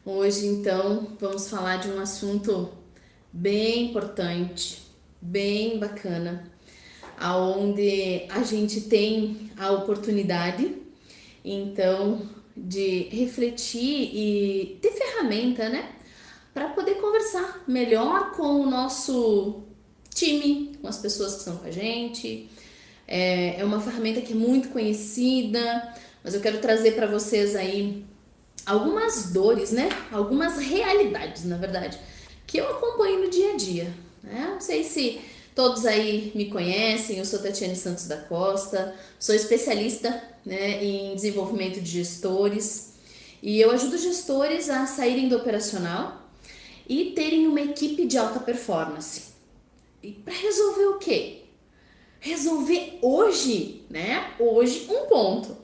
Hoje, então, vamos falar de um assunto bem importante, bem bacana, aonde a gente tem a oportunidade, então, de refletir e ter ferramenta, né, para poder conversar melhor com o nosso time, com as pessoas que estão com a gente. É uma ferramenta que é muito conhecida, mas eu quero trazer para vocês aí algumas dores, né? Algumas realidades, na verdade, que eu acompanho no dia a dia, né? Não sei se todos aí me conhecem, eu sou Tatiane Santos da Costa, sou especialista, né, em desenvolvimento de gestores e eu ajudo gestores a saírem do operacional e terem uma equipe de alta performance. E para resolver o quê? Resolver hoje, né? Hoje um ponto.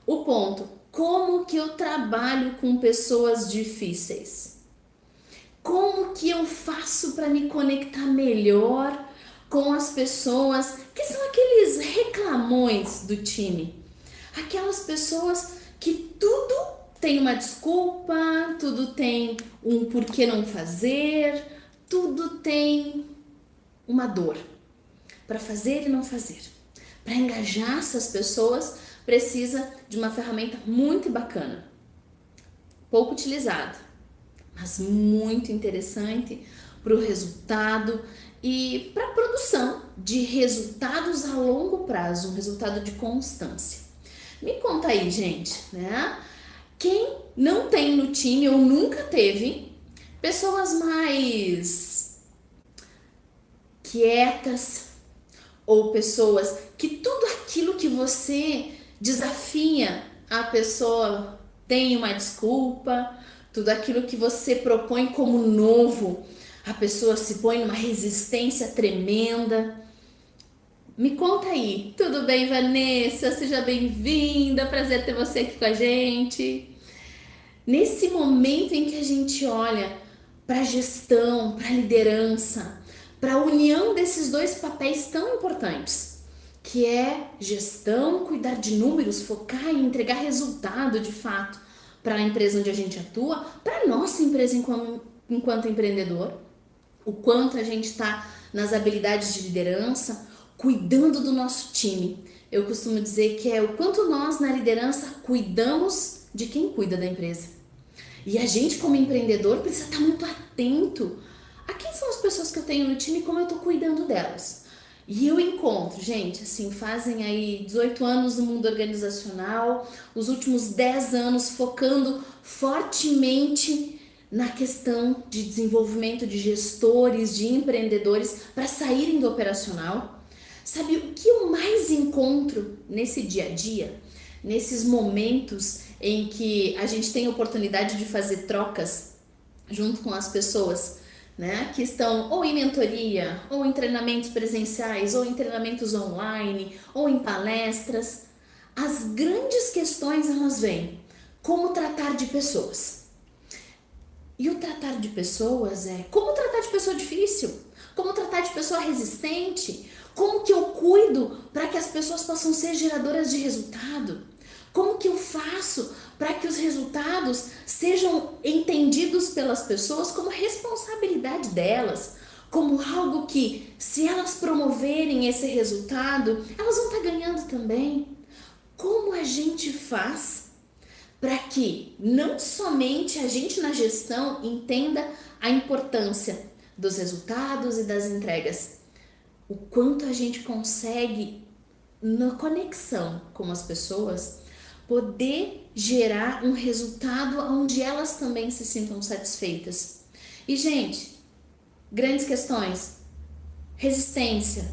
O ponto, como que eu trabalho com pessoas difíceis? Como que eu faço para me conectar melhor com as pessoas que são aqueles reclamões do time? Aquelas pessoas que tudo tem uma desculpa, tudo tem um porquê não fazer, tudo tem uma dor para fazer e não fazer. Para engajar essas pessoas, precisa de uma ferramenta muito bacana, pouco utilizada, mas muito interessante para o resultado e para a produção de resultados a longo prazo, um resultado de constância. Me conta aí, gente, né? Quem não tem no time ou nunca teve pessoas mais quietas, ou pessoas que tudo aquilo que você desafia a pessoa tem uma desculpa, tudo aquilo que você propõe como novo, a pessoa se põe numa resistência tremenda. Me conta aí, tudo bem, Vanessa? Seja bem-vinda, prazer ter você aqui com a gente. Nesse momento em que a gente olha para a gestão, para a liderança, para a união desses dois papéis tão importantes, que é gestão, cuidar de números, focar em entregar resultado de fato para a empresa onde a gente atua, para a nossa empresa enquanto empreendedor, o quanto a gente está nas habilidades de liderança, cuidando do nosso time. Eu costumo dizer que é o quanto nós na liderança cuidamos de quem cuida da empresa. E a gente, como empreendedor, precisa estar muito atento a quem são as pessoas que eu tenho no time e como eu estou cuidando delas. E eu encontro, gente, assim, fazem aí 18 anos no mundo organizacional, os últimos 10 anos focando fortemente na questão de desenvolvimento de gestores, de empreendedores para saírem do operacional. Sabe o que eu mais encontro nesse dia a dia? Nesses momentos em que a gente tem a oportunidade de fazer trocas junto com as pessoas, né, que estão ou em mentoria, ou em treinamentos presenciais, ou em treinamentos online, ou em palestras. As grandes questões elas vêm: como tratar de pessoas. E o tratar de pessoas é como tratar de pessoa difícil, como tratar de pessoa resistente, como que eu cuido para que as pessoas possam ser geradoras de resultado. Como que eu faço para que os resultados sejam entendidos pelas pessoas como responsabilidade delas, como algo que, se elas promoverem esse resultado, elas vão estar ganhando também? Como a gente faz para que não somente a gente na gestão entenda a importância dos resultados e das entregas, o quanto a gente consegue, na conexão com as pessoas, poder gerar um resultado onde elas também se sintam satisfeitas. E, gente, grandes questões: resistência,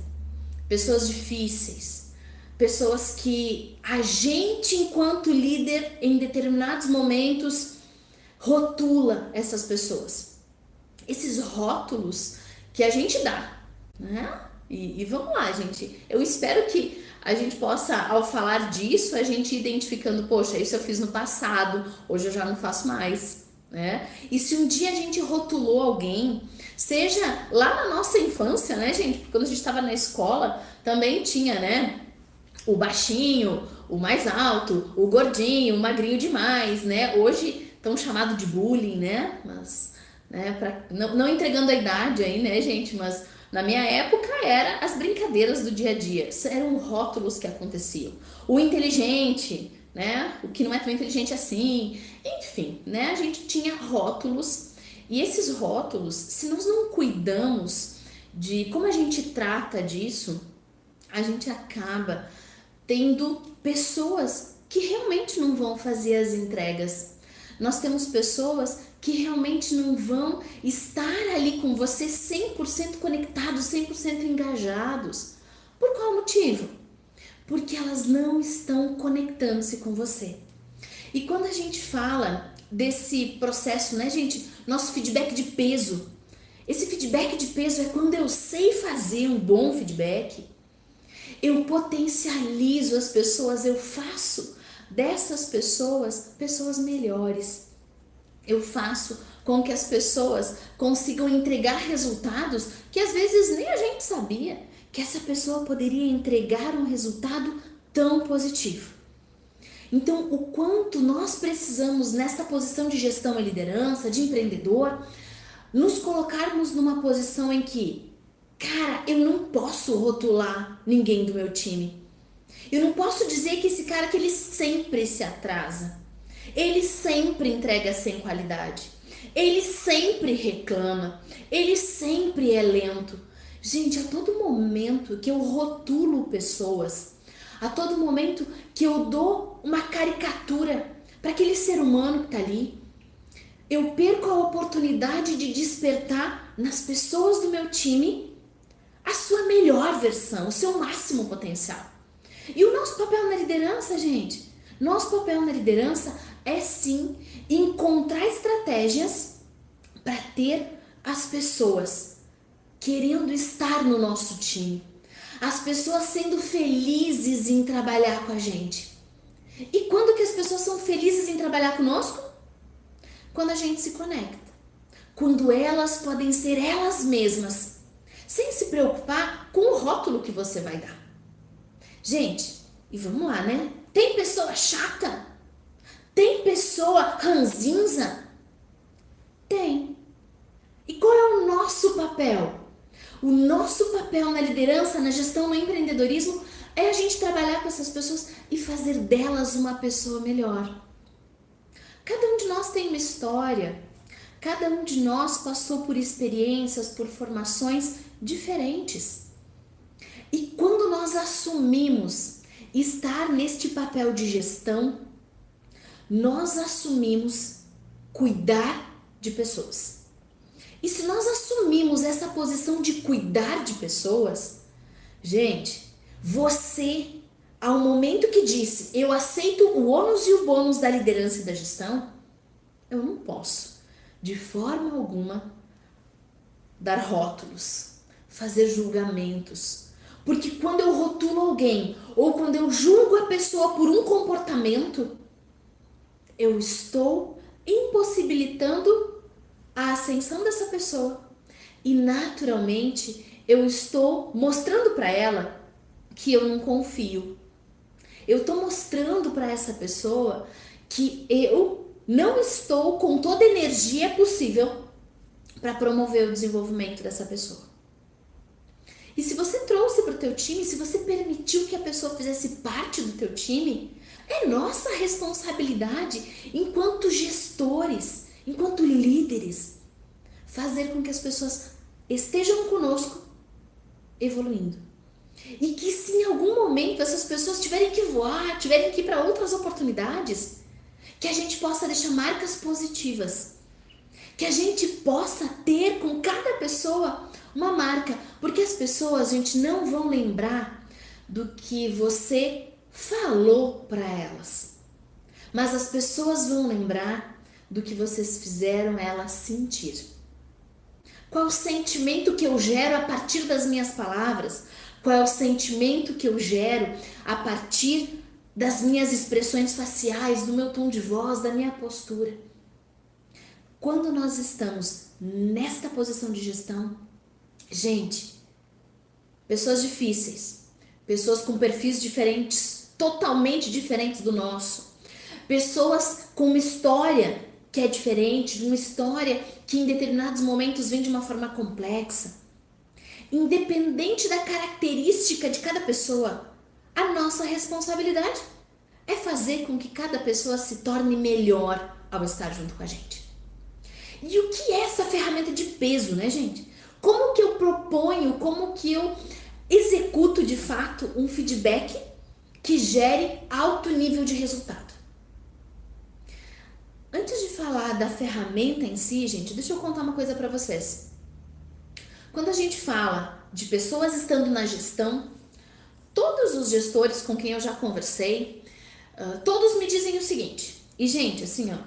pessoas difíceis, pessoas que a gente, enquanto líder, em determinados momentos, rotula essas pessoas. Esses rótulos que a gente dá, né? E vamos lá, gente. Eu espero que a gente possa, ao falar disso, a gente ir identificando, poxa, isso eu fiz no passado, hoje eu já não faço mais, né? E se um dia a gente rotulou alguém, seja lá na nossa infância, né, gente? Porque quando a gente estava na escola, também tinha, né, o baixinho, o mais alto, o gordinho, o magrinho demais, né? Hoje tão chamado de bullying, né? Mas, né, não entregando a idade aí, né, gente? Mas na minha época era as brincadeiras do dia a dia, eram rótulos que aconteciam. O inteligente, né? O que não é tão inteligente assim, enfim, né? A gente tinha rótulos e esses rótulos, se nós não cuidamos de como a gente trata disso, a gente acaba tendo pessoas que realmente não vão fazer as entregas. Nós temos pessoas que realmente não vão estar ali com você 100% conectados, 100% engajados. Por qual motivo? Porque elas não estão conectando-se com você. E quando a gente fala desse processo, né, gente, nosso feedback de peso. Esse feedback de peso é quando eu sei fazer um bom feedback, eu potencializo as pessoas, eu faço dessas pessoas pessoas melhores. Eu faço com que as pessoas consigam entregar resultados que às vezes nem a gente sabia que essa pessoa poderia entregar um resultado tão positivo. Então, o quanto nós precisamos nessa posição de gestão e liderança, de empreendedor, nos colocarmos numa posição em que, cara, eu não posso rotular ninguém do meu time. Eu não posso dizer que esse cara que ele sempre se atrasa. Ele sempre entrega sem qualidade. Ele sempre reclama. Ele sempre é lento. Gente, a todo momento que eu rotulo pessoas, a todo momento que eu dou uma caricatura para aquele ser humano que está ali, eu perco a oportunidade de despertar nas pessoas do meu time a sua melhor versão, o seu máximo potencial. E o nosso papel na liderança, gente, nosso papel na liderança é sim encontrar estratégias para ter as pessoas querendo estar no nosso time, as pessoas sendo felizes em trabalhar com a gente. E quando que as pessoas são felizes em trabalhar conosco? Quando a gente se conecta, quando elas podem ser elas mesmas, sem se preocupar com o rótulo que você vai dar. Gente, e vamos lá, né? Tem pessoa chata? Tem pessoa ranzinza? Tem. E qual é o nosso papel? O nosso papel na liderança, na gestão, no empreendedorismo é a gente trabalhar com essas pessoas e fazer delas uma pessoa melhor. Cada um de nós tem uma história, cada um de nós passou por experiências, por formações diferentes. E quando nós assumimos estar neste papel de gestão, nós assumimos cuidar de pessoas. E se nós assumimos essa posição de cuidar de pessoas, gente, você, ao momento que disse, eu aceito o ônus e o bônus da liderança e da gestão, eu não posso, de forma alguma, dar rótulos, fazer julgamentos. Porque quando eu rotulo alguém, ou quando eu julgo a pessoa por um comportamento, eu estou impossibilitando a ascensão dessa pessoa. E naturalmente, eu estou mostrando para ela que eu não confio. Eu estou mostrando para essa pessoa que eu não estou com toda a energia possível para promover o desenvolvimento dessa pessoa. E se você trouxe para o teu time, se você permitiu que a pessoa fizesse parte do teu time, é nossa responsabilidade enquanto gestores, enquanto líderes, fazer com que as pessoas estejam conosco evoluindo. E que se em algum momento essas pessoas tiverem que voar, tiverem que ir para outras oportunidades, que a gente possa deixar marcas positivas. Que a gente possa ter com cada pessoa uma marca. Porque as pessoas, gente, não vão lembrar do que você falou para elas. Mas as pessoas vão lembrar do que vocês fizeram elas sentir. Qual o sentimento que eu gero a partir das minhas palavras? Qual é o sentimento que eu gero a partir das minhas expressões faciais, do meu tom de voz, da minha postura? Quando nós estamos nesta posição de gestão, gente, pessoas difíceis, pessoas com perfis diferentes, totalmente diferentes do nosso, pessoas com uma história que é diferente, de uma história que em determinados momentos vem de uma forma complexa. Independente da característica de cada pessoa, a nossa responsabilidade é fazer com que cada pessoa se torne melhor ao estar junto com a gente. E o que é essa ferramenta de peso, né, gente? Como que eu proponho, como que eu executo de fato um feedback que gere alto nível de resultado? Antes de falar da ferramenta em si, gente, deixa eu contar uma coisa para vocês. Quando a gente fala de pessoas estando na gestão, todos os gestores com quem eu já conversei, todos me dizem o seguinte. E, gente, assim, ó,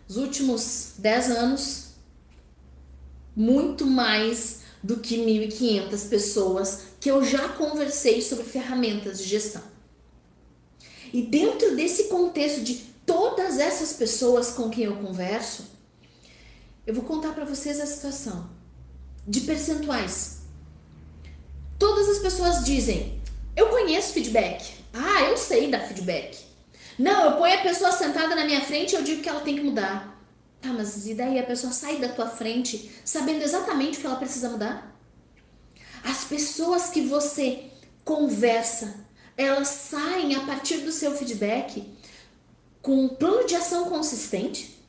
os últimos 10 anos, muito mais do que 1.500 pessoas que eu já conversei sobre ferramentas de gestão. E dentro desse contexto de todas essas pessoas com quem eu converso, eu vou contar para vocês a situação de percentuais. Todas as pessoas dizem: eu conheço feedback. Ah, eu sei dar feedback. Não, eu ponho a pessoa sentada na minha frente e eu digo que ela tem que mudar. Tá, mas e daí a pessoa sai da tua frente sabendo exatamente o que ela precisa mudar? As pessoas que você conversa, elas saem a partir do seu feedback com um plano de ação consistente?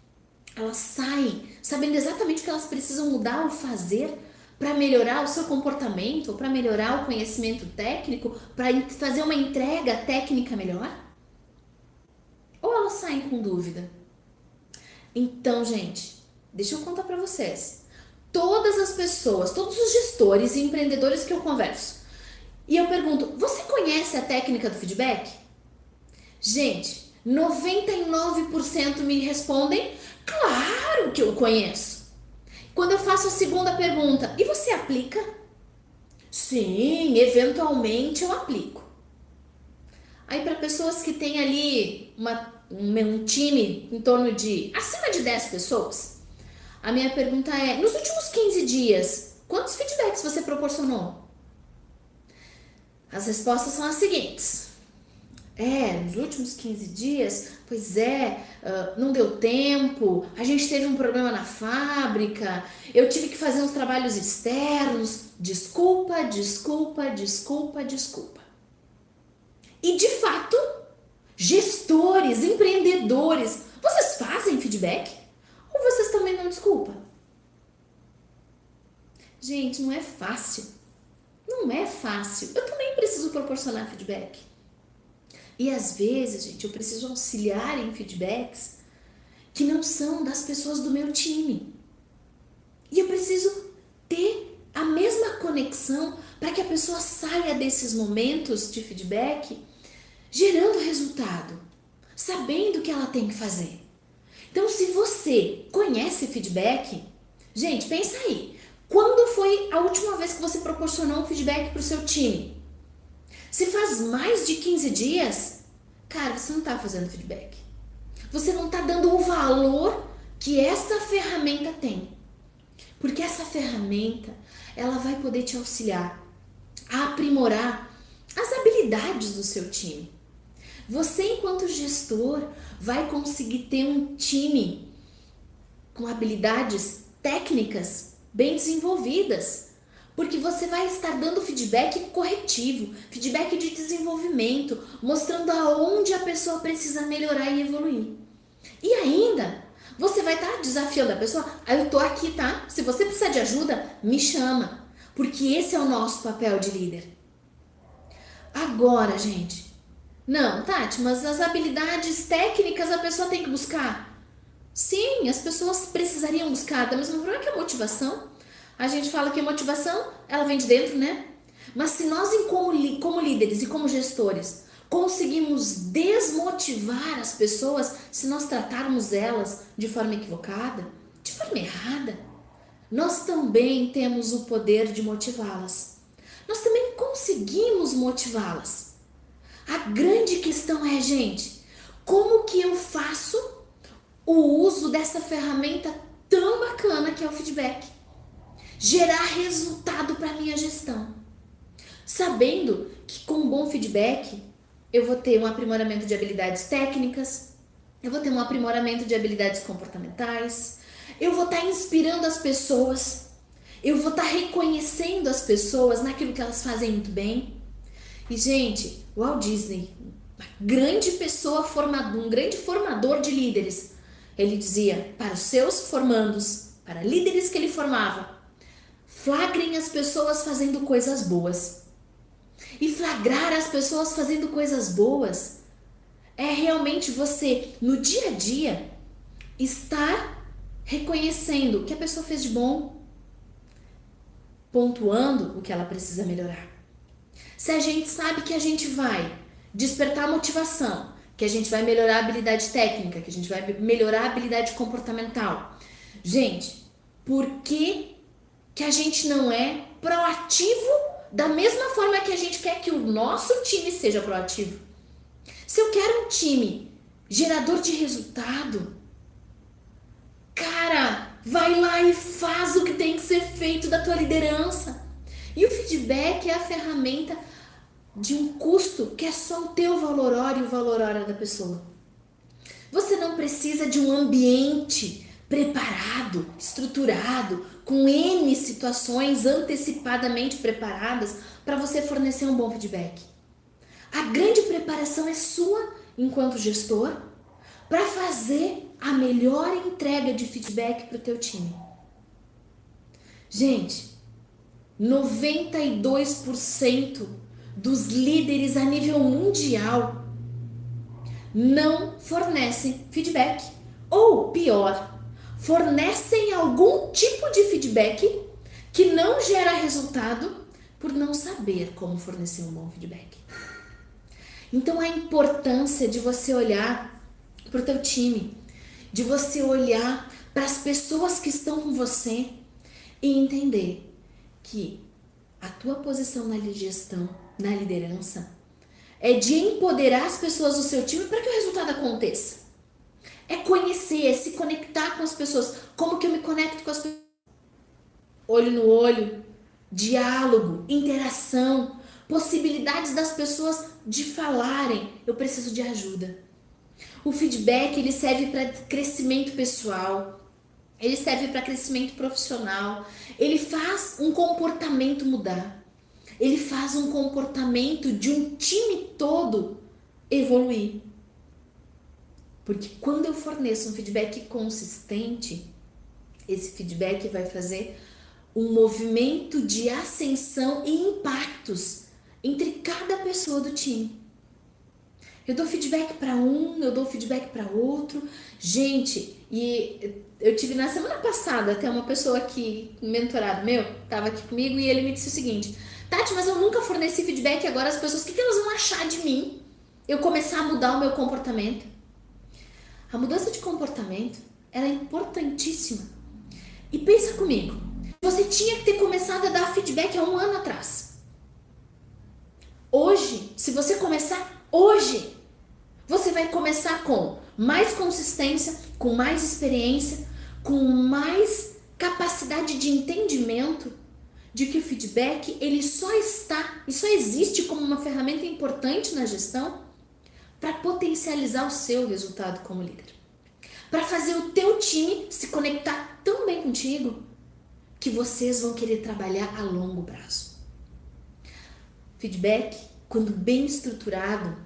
Elas saem sabendo exatamente o que elas precisam mudar ou fazer para melhorar o seu comportamento, ou para melhorar o conhecimento técnico, para fazer uma entrega técnica melhor? Ou elas saem com dúvida? Então, gente, deixa eu contar para vocês. Todas as pessoas, todos os gestores e empreendedores que eu converso, e eu pergunto: você conhece a técnica do feedback? Gente, 99% me respondem: claro que eu conheço. Quando eu faço a segunda pergunta: e você aplica? Sim, eventualmente eu aplico. Aí, para pessoas que têm ali um time em torno de acima de 10 pessoas, a minha pergunta é: nos últimos 15 dias, quantos feedbacks você proporcionou? As respostas são as seguintes: nos últimos 15 dias, pois não deu tempo, a gente teve um problema na fábrica, eu tive que fazer uns trabalhos externos, desculpa, desculpa, desculpa, desculpa. E de fato, gestores, empreendedores, vocês fazem feedback? Ou vocês também não desculpa? Gente, não é fácil. Não é fácil. Eu também preciso proporcionar feedback. E às vezes, gente, eu preciso auxiliar em feedbacks que não são das pessoas do meu time. E eu preciso ter a mesma conexão para que a pessoa saia desses momentos de feedback gerando resultado, sabendo o que ela tem que fazer. Então, se você conhece feedback, gente, pensa aí. Quando foi a última vez que você proporcionou um feedback para o seu time? Se faz mais de 15 dias, cara, você não está fazendo feedback. Você não está dando o valor que essa ferramenta tem. Porque essa ferramenta, ela vai poder te auxiliar a aprimorar as habilidades do seu time. Você, enquanto gestor, vai conseguir ter um time com habilidades técnicas bem desenvolvidas, porque você vai estar dando feedback corretivo, feedback de desenvolvimento, mostrando aonde a pessoa precisa melhorar e evoluir. E ainda, você vai estar desafiando a pessoa: eu tô aqui, tá? Se você precisar de ajuda, me chama, porque esse é o nosso papel de líder. Agora, gente, não, Tati, mas as habilidades técnicas a pessoa tem que buscar. Sim, as pessoas precisariam buscar, da mesma forma que a motivação. A gente fala que a motivação, ela vem de dentro, né? Mas se nós, como líderes e como gestores, conseguimos desmotivar as pessoas, se nós tratarmos elas de forma equivocada, de forma errada, nós também temos o poder de motivá-las. Nós também conseguimos motivá-las. A grande questão é, gente, como que eu faço o uso dessa ferramenta tão bacana que é o feedback? Gerar resultado para minha gestão. Sabendo que com um bom feedback, eu vou ter um aprimoramento de habilidades técnicas, eu vou ter um aprimoramento de habilidades comportamentais, eu vou estar inspirando as pessoas, eu vou estar reconhecendo as pessoas naquilo que elas fazem muito bem. E, gente, o Walt Disney, uma grande pessoa, um grande formador de líderes, ele dizia para os seus formandos, para líderes que ele formava, flagrem as pessoas fazendo coisas boas. E flagrar as pessoas fazendo coisas boas é realmente você, no dia a dia, estar reconhecendo o que a pessoa fez de bom, pontuando o que ela precisa melhorar. Se a gente sabe que a gente vai despertar motivação, que a gente vai melhorar a habilidade técnica, que a gente vai melhorar a habilidade comportamental, gente, por que a gente não é proativo da mesma forma que a gente quer que o nosso time seja proativo? Se eu quero um time gerador de resultado, cara, vai lá e faz o que tem que ser feito da tua liderança. E o feedback é a ferramenta de um custo que é só o teu valor hora e o valor hora da pessoa. Você não precisa de um ambiente preparado, estruturado, com N situações antecipadamente preparadas para você fornecer um bom feedback. A grande preparação é sua enquanto gestor para fazer a melhor entrega de feedback para o teu time. Gente, 92% dos líderes a nível mundial não fornecem feedback. Ou pior, fornecem algum tipo de feedback que não gera resultado por não saber como fornecer um bom feedback. Então a importância de você olhar para o teu time, de você olhar para as pessoas que estão com você e entender que a tua posição na gestão, na liderança, é de empoderar as pessoas do seu time para que o resultado aconteça. É conhecer, é se conectar com as pessoas. Como que eu me conecto com as pessoas? Olho no olho, diálogo, interação, possibilidades das pessoas de falarem, eu preciso de ajuda. O feedback, ele serve para crescimento pessoal, ele serve para crescimento profissional, ele faz um comportamento mudar, ele faz um comportamento de um time todo evoluir. Porque quando eu forneço um feedback consistente, esse feedback vai fazer um movimento de ascensão e impactos entre cada pessoa do time. Eu dou feedback para um, eu dou feedback para outro. Gente, e eu tive na semana passada até uma pessoa aqui, um mentorado meu, tava aqui comigo e ele me disse o seguinte: Tati, mas eu nunca forneci feedback, agora as pessoas, o que elas vão achar de mim? Eu começar a mudar o meu comportamento. A mudança de comportamento, ela é importantíssima. E pensa comigo, você tinha que ter começado a dar feedback há um ano atrás. Hoje, se você começar hoje, você vai começar com mais consistência, com mais experiência, com mais capacidade de entendimento de que o feedback ele só está e só existe como uma ferramenta importante na gestão para potencializar o seu resultado como líder. Para fazer o teu time se conectar tão bem contigo que vocês vão querer trabalhar a longo prazo. Feedback, quando bem estruturado,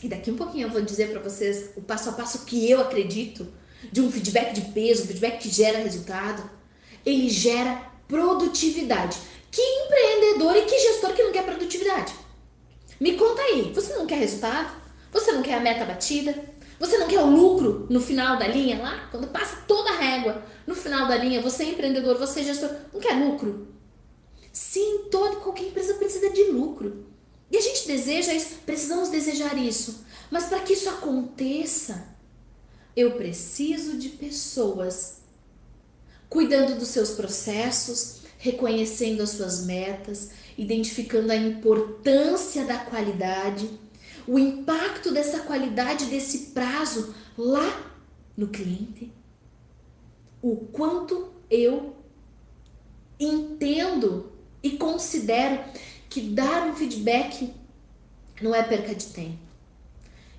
e daqui um pouquinho eu vou dizer para vocês o passo a passo que eu acredito de um feedback de peso, um feedback que gera resultado, ele gera produtividade. Que empreendedor e que gestor que não quer produtividade? Me conta aí, você não quer resultado? Você não quer a meta batida? Você não quer o lucro no final da linha lá? Quando passa toda a régua no final da linha, você é empreendedor, você é gestor, não quer lucro? Sim, toda e qualquer empresa precisa de lucro. E a gente deseja isso, precisamos desejar isso. Mas para que isso aconteça, eu preciso de pessoas cuidando dos seus processos, reconhecendo as suas metas, identificando a importância da qualidade, o impacto dessa qualidade, desse prazo lá no cliente, o quanto eu entendo e considero que dar um feedback não é perca de tempo.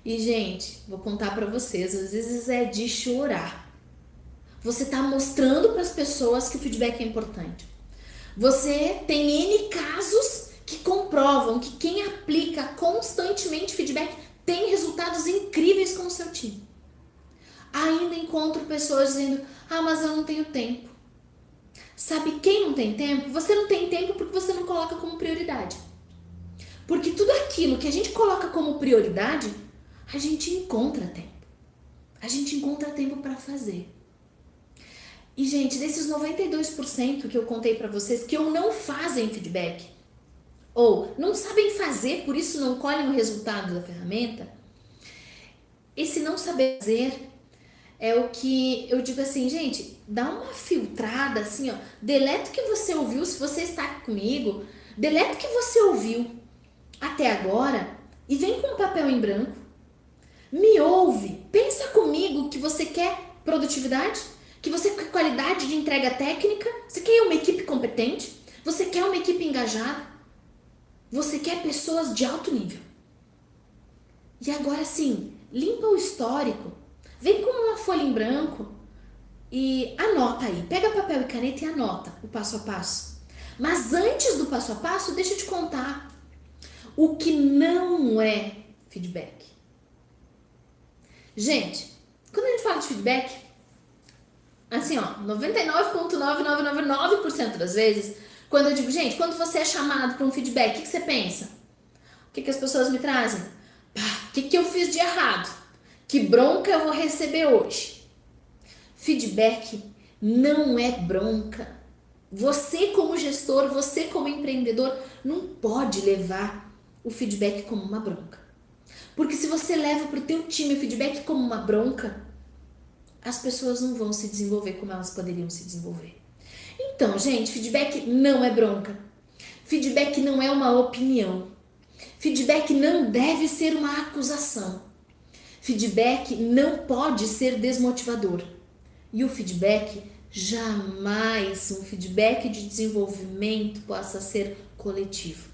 E, gente, vou contar pra vocês, às vezes é de chorar. Você tá mostrando para as pessoas que o feedback é importante. Você tem N casos que comprovam que quem aplica constantemente feedback tem resultados incríveis com o seu time. Ainda encontro pessoas dizendo: ah, mas eu não tenho tempo. Sabe quem não tem tempo? Você não tem tempo porque você não coloca como prioridade. Porque tudo aquilo que a gente coloca como prioridade, a gente encontra tempo. A gente encontra tempo para fazer. E, gente, desses 92% que eu contei pra vocês que não fazem feedback, ou não sabem fazer, por isso não colhem o resultado da ferramenta, esse não saber fazer é o que eu digo assim, gente, dá uma filtrada assim, ó, deleta o que você ouviu, se você está aqui comigo, deleta o que você ouviu até agora e vem com um papel em branco, me ouve, pensa comigo que você quer produtividade, que você quer qualidade de entrega técnica, você quer uma equipe competente, você quer uma equipe engajada, você quer pessoas de alto nível. E agora sim, limpa o histórico, vem com uma folha em branco e anota aí, pega papel e caneta e anota o passo a passo. Mas antes do passo a passo, deixa eu te contar o que não é feedback. Gente, quando a gente fala de feedback, assim, ó, 99,9999% das vezes, quando eu digo, gente, quando você é chamado para um feedback, o que você pensa? O que as pessoas me trazem? O que eu fiz de errado? Que bronca eu vou receber hoje? Feedback não é bronca. Você como gestor, você como empreendedor, não pode levar o feedback como uma bronca. Porque se você leva para o teu time o feedback como uma bronca, as pessoas não vão se desenvolver como elas poderiam se desenvolver. Então, gente, feedback não é bronca. Feedback não é uma opinião. Feedback não deve ser uma acusação. Feedback não pode ser desmotivador. E o feedback, jamais um feedback de desenvolvimento possa ser coletivo.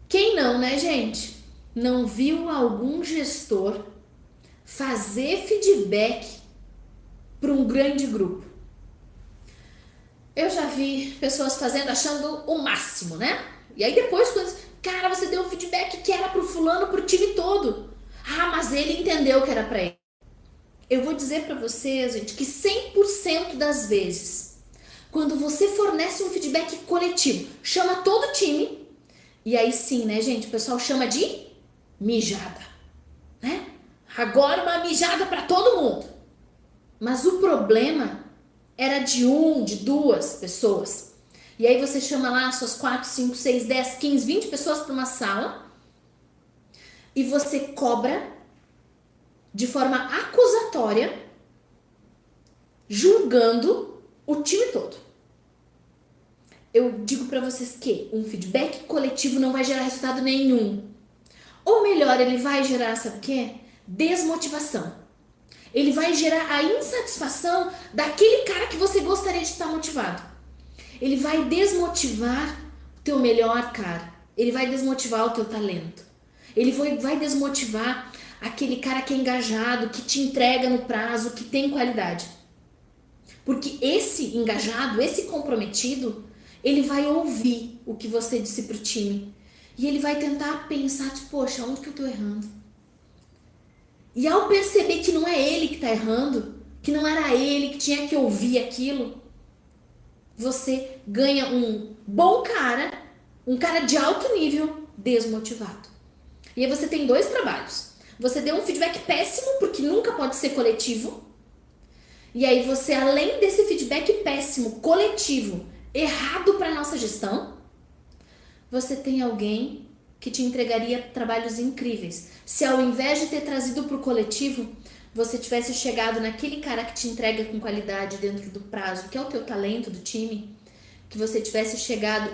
Quem não, né, gente? Não viu algum gestor fazer feedback para um grande grupo? Eu já vi pessoas fazendo achando o máximo, né? E aí depois, quando, cara, você deu um feedback que era pro fulano, pro time todo. Ah, mas ele entendeu que era pra ele. Eu vou dizer pra vocês, gente, que 100% das vezes, quando você fornece um feedback coletivo, chama todo o time, e aí sim, né, gente, o pessoal chama de mijada, né? Agora uma mijada pra todo mundo. Mas o problema era de duas pessoas. E aí você chama lá suas 4, 5, 6, 10, 15, 20 pessoas para uma sala e você cobra de forma acusatória, julgando o time todo. Eu digo para vocês que um feedback coletivo não vai gerar resultado nenhum. Ou melhor, ele vai gerar, sabe o quê? Desmotivação. Ele vai gerar a insatisfação daquele cara que você gostaria de estar motivado. Ele vai desmotivar o teu melhor cara. Ele vai desmotivar o teu talento. Ele vai desmotivar aquele cara que é engajado, que te entrega no prazo, que tem qualidade. Porque esse engajado, esse comprometido, ele vai ouvir o que você disse pro time. E ele vai tentar pensar, tipo, poxa, onde que eu tô errando? E ao perceber que não é ele que tá errando, que não era ele que tinha que ouvir aquilo, você ganha um bom cara, um cara de alto nível, desmotivado. E aí você tem dois trabalhos. Você deu um feedback péssimo, porque nunca pode ser coletivo. E aí você, além desse feedback péssimo, coletivo, errado para nossa gestão, você tem alguém que te entregaria trabalhos incríveis. Se ao invés de ter trazido para o coletivo, você tivesse chegado naquele cara que te entrega com qualidade dentro do prazo, que é o teu talento do time, que você tivesse chegado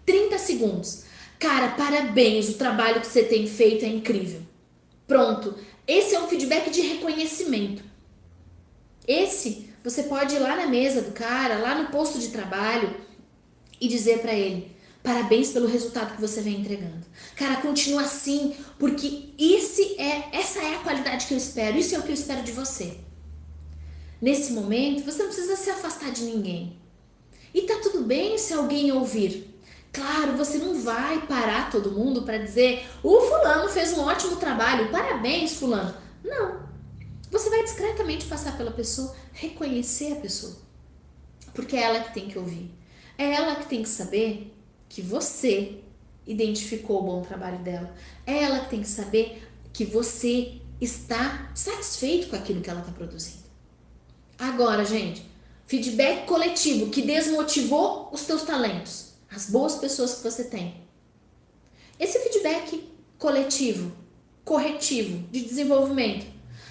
30 segundos. Cara, parabéns, o trabalho que você tem feito é incrível. Pronto, esse é um feedback de reconhecimento. Esse, você pode ir lá na mesa do cara, lá no posto de trabalho e dizer para ele: Parabéns pelo resultado que você vem entregando. Cara, continua assim, porque essa é a qualidade que eu espero. Isso é o que eu espero de você. Nesse momento, você não precisa se afastar de ninguém. E tá tudo bem se alguém ouvir. Claro, você não vai parar todo mundo para dizer: o fulano fez um ótimo trabalho, parabéns, fulano. Não. Você vai discretamente passar pela pessoa, reconhecer a pessoa. Porque é ela que tem que ouvir. É ela que tem que saber que você identificou o bom trabalho dela. É ela que tem que saber que você está satisfeito com aquilo que ela está produzindo. Agora, gente, feedback coletivo que desmotivou os teus talentos, as boas pessoas que você tem. Esse feedback coletivo, corretivo, de desenvolvimento,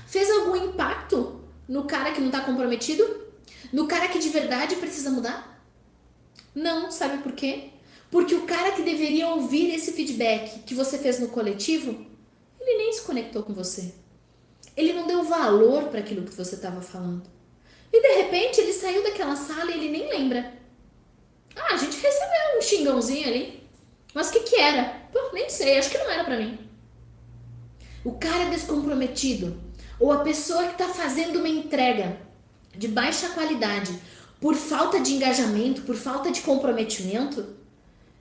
fez algum impacto no cara que não está comprometido? No cara que de verdade precisa mudar? Não, sabe por quê? Porque o cara que deveria ouvir esse feedback que você fez no coletivo, ele nem se conectou com você. Ele não deu valor para aquilo que você estava falando. E de repente ele saiu daquela sala e ele nem lembra. Ah, a gente recebeu um xingãozinho ali. Mas o que era? Pô, nem sei, acho que não era pra mim. O cara descomprometido, ou a pessoa que está fazendo uma entrega de baixa qualidade por falta de engajamento, por falta de comprometimento,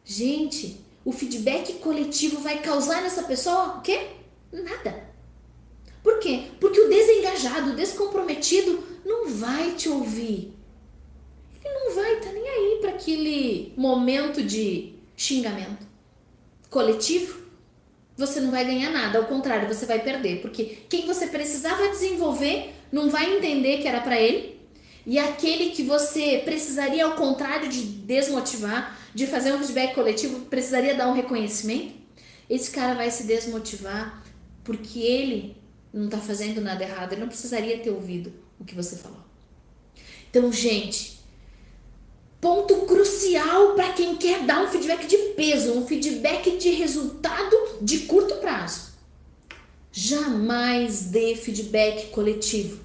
gente, o feedback coletivo vai causar nessa pessoa o quê? Nada. Por quê? Porque o desengajado, o descomprometido não vai te ouvir. Ele não vai estar nem aí para aquele momento de xingamento coletivo. Você não vai ganhar nada, ao contrário, você vai perder, porque quem você precisava desenvolver não vai entender que era para ele, e aquele que você precisaria, ao contrário de desmotivar, de fazer um feedback coletivo, precisaria dar um reconhecimento, esse cara vai se desmotivar porque ele não tá fazendo nada errado, ele não precisaria ter ouvido o que você falou. Então, gente, ponto crucial para quem quer dar um feedback de peso, um feedback de resultado de curto prazo. Jamais dê feedback coletivo.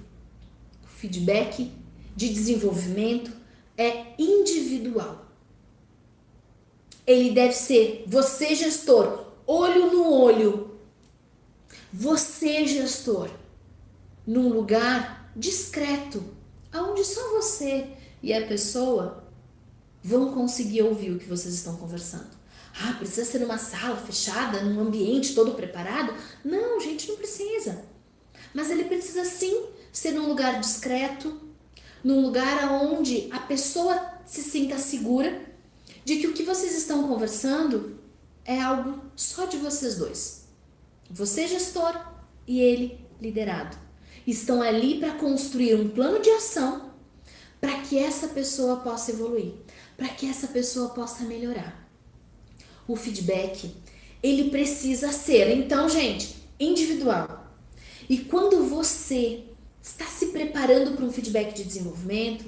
O feedback de desenvolvimento é individual. Ele deve ser você, gestor, olho no olho. Você, gestor, num lugar discreto, onde só você e a pessoa vão conseguir ouvir o que vocês estão conversando. Ah, precisa ser numa sala fechada, num ambiente todo preparado? Não, gente, não precisa. Mas ele precisa sim ser num lugar discreto, num lugar onde a pessoa se sinta segura de que o que vocês estão conversando é algo só de vocês dois. Você, gestor, e ele, liderado. Estão ali para construir um plano de ação para que essa pessoa possa evoluir, para que essa pessoa possa melhorar. O feedback, ele precisa ser, então, gente, individual. E quando você está se preparando para um feedback de desenvolvimento,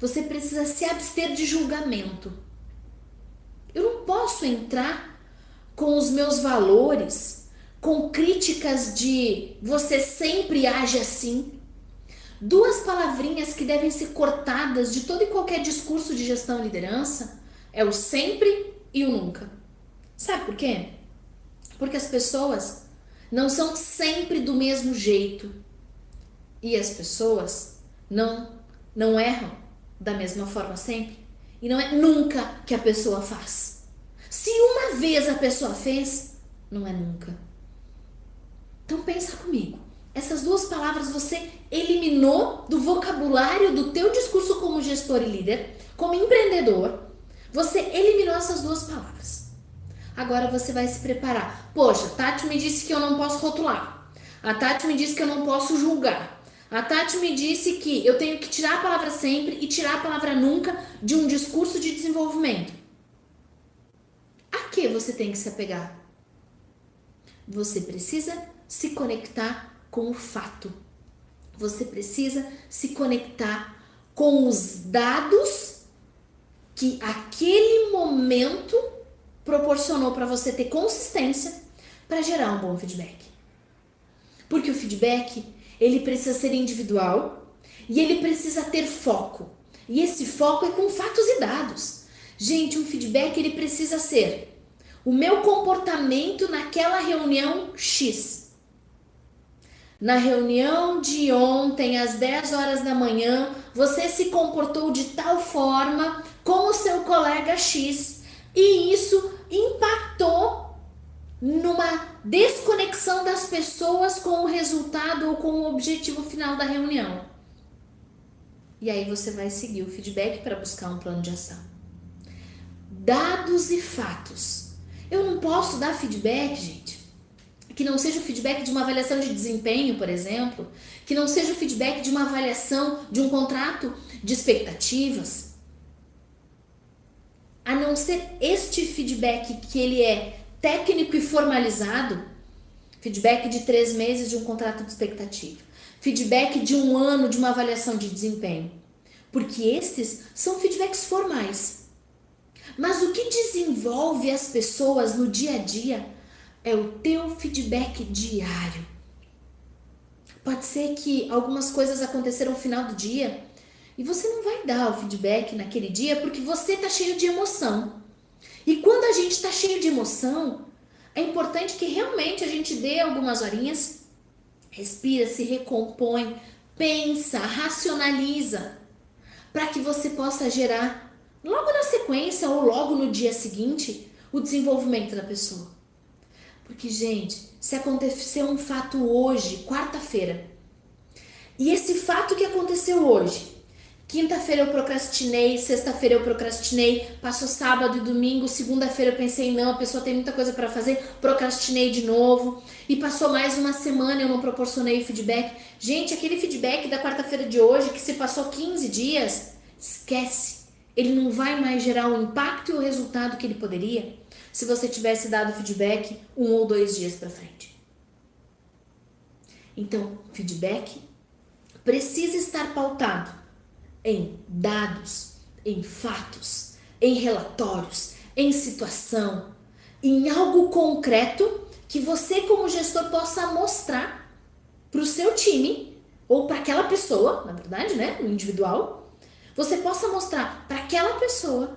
você precisa se abster de julgamento. Eu não posso entrar com os meus valores, com críticas de você sempre age assim. Duas palavrinhas que devem ser cortadas de todo e qualquer discurso de gestão e liderança é o sempre e o nunca. Sabe por quê? Porque as pessoas não são sempre do mesmo jeito. E as pessoas não erram da mesma forma sempre. E não é nunca que a pessoa faz. Se uma vez a pessoa fez, não é nunca. Então pensa comigo. Essas duas palavras você eliminou do vocabulário do teu discurso como gestor e líder, como empreendedor. Você eliminou essas duas palavras. Agora você vai se preparar. Poxa, a Tati me disse que eu não posso rotular. A Tati me disse que eu não posso julgar. A Tati me disse que eu tenho que tirar a palavra sempre e tirar a palavra nunca de um discurso de desenvolvimento. A que você tem que se apegar? Você precisa se conectar com o fato. Você precisa se conectar com os dados que aquele momento proporcionou para você ter consistência para gerar um bom feedback. Porque o feedback, ele precisa ser individual e ele precisa ter foco. E esse foco é com fatos e dados. Gente, um feedback ele precisa ser o meu comportamento naquela reunião X. Na reunião de ontem, às 10 horas da manhã, você se comportou de tal forma com o seu colega X e isso impactou numa desconexão das pessoas com o resultado ou com o objetivo final da reunião. E aí você vai seguir o feedback para buscar um plano de ação. Dados e fatos. Eu não posso dar feedback, gente, que não seja o feedback de uma avaliação de desempenho, por exemplo, que não seja o feedback de uma avaliação de um contrato de expectativas, a não ser este feedback que ele é técnico e formalizado, feedback de 3 meses de um contrato de expectativa, feedback de 1 ano de uma avaliação de desempenho, porque estes são feedbacks formais. Mas o que desenvolve as pessoas no dia a dia é o teu feedback diário. Pode ser que algumas coisas aconteceram no final do dia e você não vai dar o feedback naquele dia porque você está cheio de emoção. E quando a gente está cheio de emoção, é importante que realmente a gente dê algumas horinhas, respira, se recompõe, pensa, racionaliza, para que você possa gerar logo na sequência ou logo no dia seguinte o desenvolvimento da pessoa. Porque, gente, se acontecer um fato hoje, quarta-feira, e esse fato que aconteceu hoje, quinta-feira eu procrastinei, sexta-feira eu procrastinei, passou sábado e domingo, segunda-feira eu pensei, não, a pessoa tem muita coisa para fazer, procrastinei de novo, e passou mais uma semana e eu não proporcionei o feedback. Gente, aquele feedback da quarta-feira de hoje, que se passou 15 dias, esquece. Ele não vai mais gerar o impacto e o resultado que ele poderia se você tivesse dado feedback 1 ou 2 dias para frente. Então, feedback precisa estar pautado em dados, em fatos, em relatórios, em situação, em algo concreto que você como gestor possa mostrar para o seu time ou para aquela pessoa, na verdade, né, no individual, você possa mostrar para aquela pessoa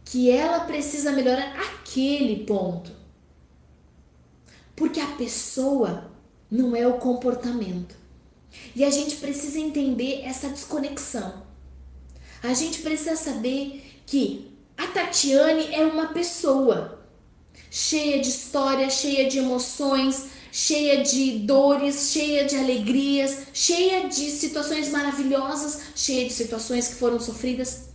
que ela precisa melhorar aquele ponto. Porque a pessoa não é o comportamento. E a gente precisa entender essa desconexão. A gente precisa saber que a Tatiane é uma pessoa cheia de histórias, cheia de emoções, cheia de dores, cheia de alegrias, cheia de situações maravilhosas, cheia de situações que foram sofridas.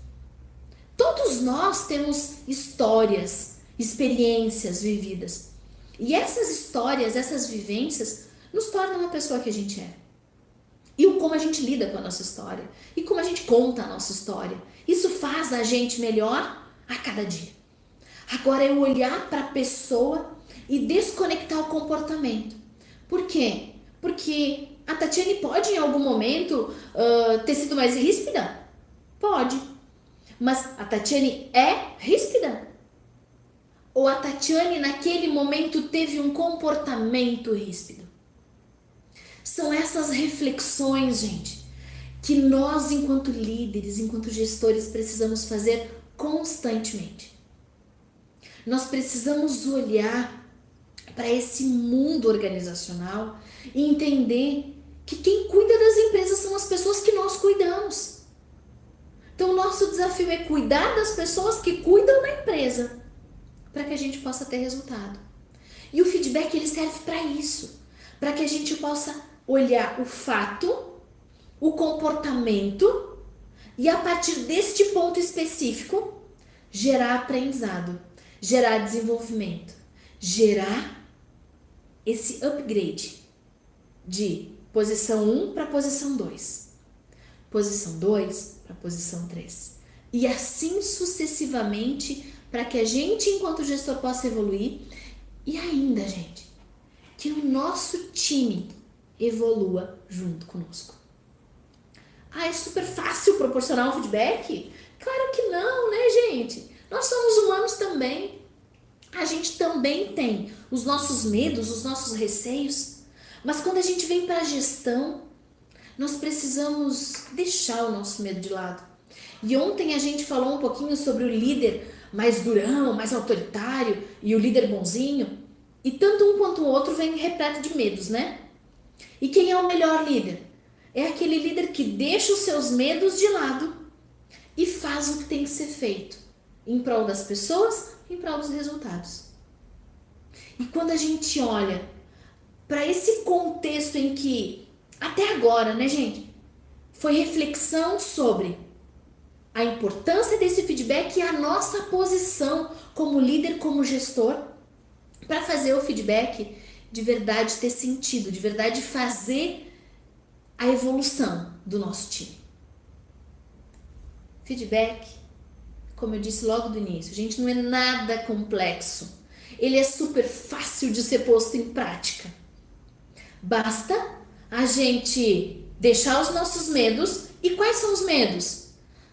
Todos nós temos histórias, experiências vividas. E essas histórias, essas vivências, nos tornam a pessoa que a gente é. E o como a gente lida com a nossa história. E como a gente conta a nossa história. Isso faz a gente melhor a cada dia. Agora é olhar para a pessoa e desconectar o comportamento. Por quê? Porque a Tatiane pode em algum momento ter sido mais ríspida? Pode. Mas a Tatiane é ríspida? Ou a Tatiane naquele momento teve um comportamento ríspido? São essas reflexões, gente, que nós enquanto líderes, enquanto gestores precisamos fazer constantemente. Nós precisamos olhar para esse mundo organizacional e entender que quem cuida das empresas são as pessoas que nós cuidamos. Então, o nosso desafio é cuidar das pessoas que cuidam da empresa, para que a gente possa ter resultado. E o feedback ele serve para isso, para que a gente possa olhar o fato, o comportamento e a partir deste ponto específico gerar aprendizado, gerar desenvolvimento, gerar esse upgrade de posição 1 para posição 2, posição 2 para posição 3 e assim sucessivamente para que a gente enquanto gestor possa evoluir e ainda, gente, que o nosso time evolua junto conosco. Ah, é super fácil proporcionar um feedback? Claro que não, né, gente? Nós somos humanos também. A gente também tem os nossos medos, os nossos receios. Mas quando a gente vem para a gestão, nós precisamos deixar o nosso medo de lado E ontem a gente falou um pouquinho sobre o líder mais durão, mais autoritário e o líder bonzinho. E tanto um quanto o outro vem repleto de medos, né? E quem é o melhor líder? É aquele líder que deixa os seus medos de lado e faz o que tem que ser feito em prol das pessoas, em prol dos resultados. E quando a gente olha para esse contexto em que, até agora, né, gente, foi reflexão sobre a importância desse feedback e a nossa posição como líder, como gestor, para fazer o feedback de verdade ter sentido, de verdade fazer a evolução do nosso time. Feedback, como eu disse logo do início, gente, não é nada complexo. Ele é super fácil de ser posto em prática. Basta a gente deixar os nossos medos. E quais são os medos?